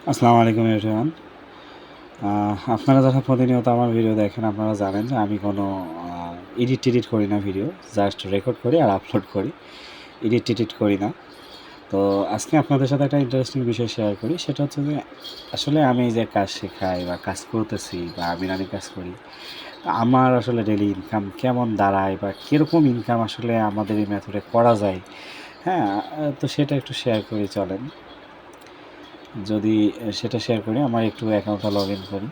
আসসালামু আলাইকুম এভরিওয়ান। আপনারা যারা প্রতিনিয়ত আমার ভিডিও দেখেন আপনারা জানেন যে আমি কোনো এডিট করি না ভিডিও। জাস্ট রেকর্ড করি আর আপলোড করি। এডিট করি না। তো আজকে আপনাদের সাথে একটা ইন্টারেস্টিং বিষয় শেয়ার করি। সেটা হচ্ছে যে আসলে আমি যে কাজ শেখাই বা কাজ করতেছি বা আমি রানিং কাজ করি, আমার আসলে ডেইলি ইনকাম কেমন দাঁড়ায় বা কীরকম ইনকাম আসলে আমাদের এই মেথডে করা যায়, হ্যাঁ? তো সেটা একটু শেয়ার করি চলেন। যদি সেটা শেয়ার করি, আমার একটু অ্যাকাউন্টটা লগইন করি।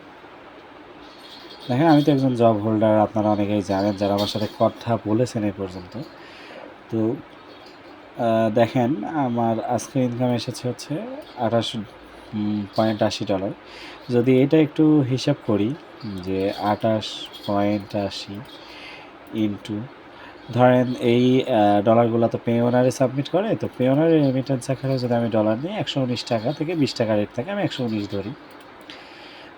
দেখেন আমি তো একজন জব হোল্ডার, আপনারা অনেকেই জানেন যারা আমার সাথে কথা বলেছেন এই পর্যন্ত। তো দেখেন আমার আজকের ইনকাম এসেছে হচ্ছে $28.80। যদি এটা একটু হিসাব করি যে 28.80 ইন্টু, ধরেন এই ডলারগুলো তো পে ওনারে সাবমিট করে, তো পে ওনারে রেমিটেন্স আকারে যদি আমি ডলার নিই 119 টাকা থেকে 20 টাকা রেট থাকে, আমি 119 ধরি।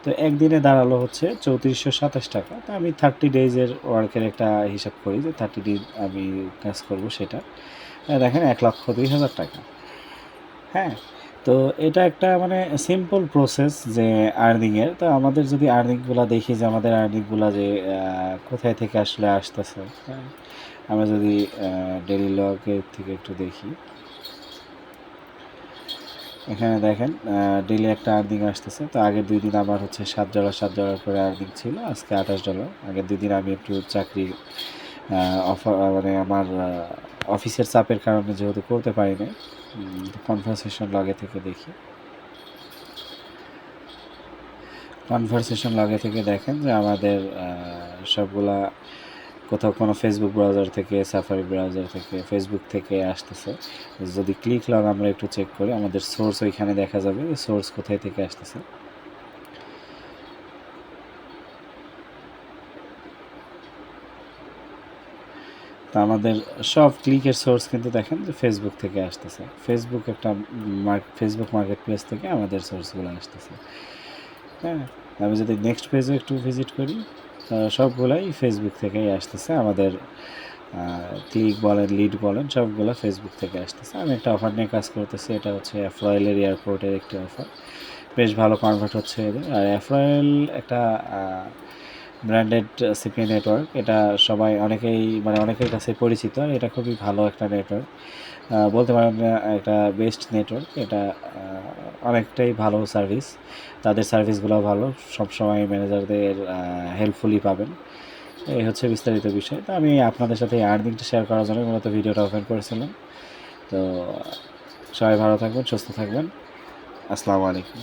তো একদিনে দাঁড়ালো হচ্ছে 3427 টাকা। তো আমি 30 ডেজের ওয়ার্কের একটা হিসাব করি যে 30 দিন আমি কাজ করব সেটা। দেখেন 1,02,000 টাকা। হ্যাঁ? তো এটা একটা মানে সিম্পল প্রসেস যে আর্নিংয়ের। তো আমাদের যদি আর্নিংগুলা দেখি যে আমাদের আর্নিংগুলা যে কোথায় থেকে আসলে আসতেছে, হ্যাঁ? আমরা যদি ডেইলি লগের থেকে একটু দেখি। এখানে দেখেন ডেইলি একটা আর্নিং আসতেছে। তো আগের 2 দিন আমার হচ্ছে $7 করে আর্নিং ছিল। আজকে $28। আগের 2 দিন আমি একটু চাকরি মানে আমার অফিসের চাপের কারণে যেহেতু করতে পারি নাই, কনভারসেশন লগে থেকে দেখি। কনভারসেশন লগে থেকে দেখেন যে আমাদের সবগুলা কোথাও কোনো ফেসবুক ব্রাউজার থেকে, সাফারি ব্রাউজার থেকে, ফেসবুক থেকে আসতেছে। যদি ক্লিক লগ আমরা একটু চেক করি, আমাদের সোর্স ওইখানে দেখা যাবে যে সোর্স কোথায় থেকে আসতেছে। তো আমাদের সব ক্লিকের সোর্স কিন্তু দেখেন যে ফেসবুক থেকে আসতেছে। ফেসবুক একটা ফেসবুক মার্কেট প্লেস থেকে আমাদের সোর্সগুলো আসতেছে। হ্যাঁ? আমি যদি নেক্সট পেজে একটু ভিজিট করি, সবগুলাই ফেসবুক থেকেই আসতেছে। আমাদের ক্লিক বলেন, লিড বলেন, সবগুলো ফেসবুক থেকে আসতেছে। আমি একটা অফার নিয়ে কাজ করতেছি। এটা হচ্ছে অ্যাফ্রয়েলের এয়ারপোর্টের একটি অফার। বেশ ভালো কনভার্ট হচ্ছে এদের। আর অ্যাফ্রয়েল একটা ব্র্যান্ডেড সিপি নেটওয়ার্ক। এটা সবাই অনেকের কাছে পরিচিত। আর এটা খুবই ভালো একটা নেটওয়ার্ক। বলতে পারেন একটা বেস্ট নেটওয়ার্ক। এটা অনেকটাই ভালো সার্ভিস। তাদের সার্ভিসগুলো ভালো। সবসময় ম্যানেজারদের হেল্পফুলি পাবেন। এই হচ্ছে বিস্তারিত বিষয়। তো আমি আপনাদের সাথে এই আর্নিংটা শেয়ার করার জন্য মূলত ভিডিওটা ওপেন করেছিলাম। তো সবাই ভালো থাকবেন, সুস্থ থাকবেন। আসসালামু আলাইকুম।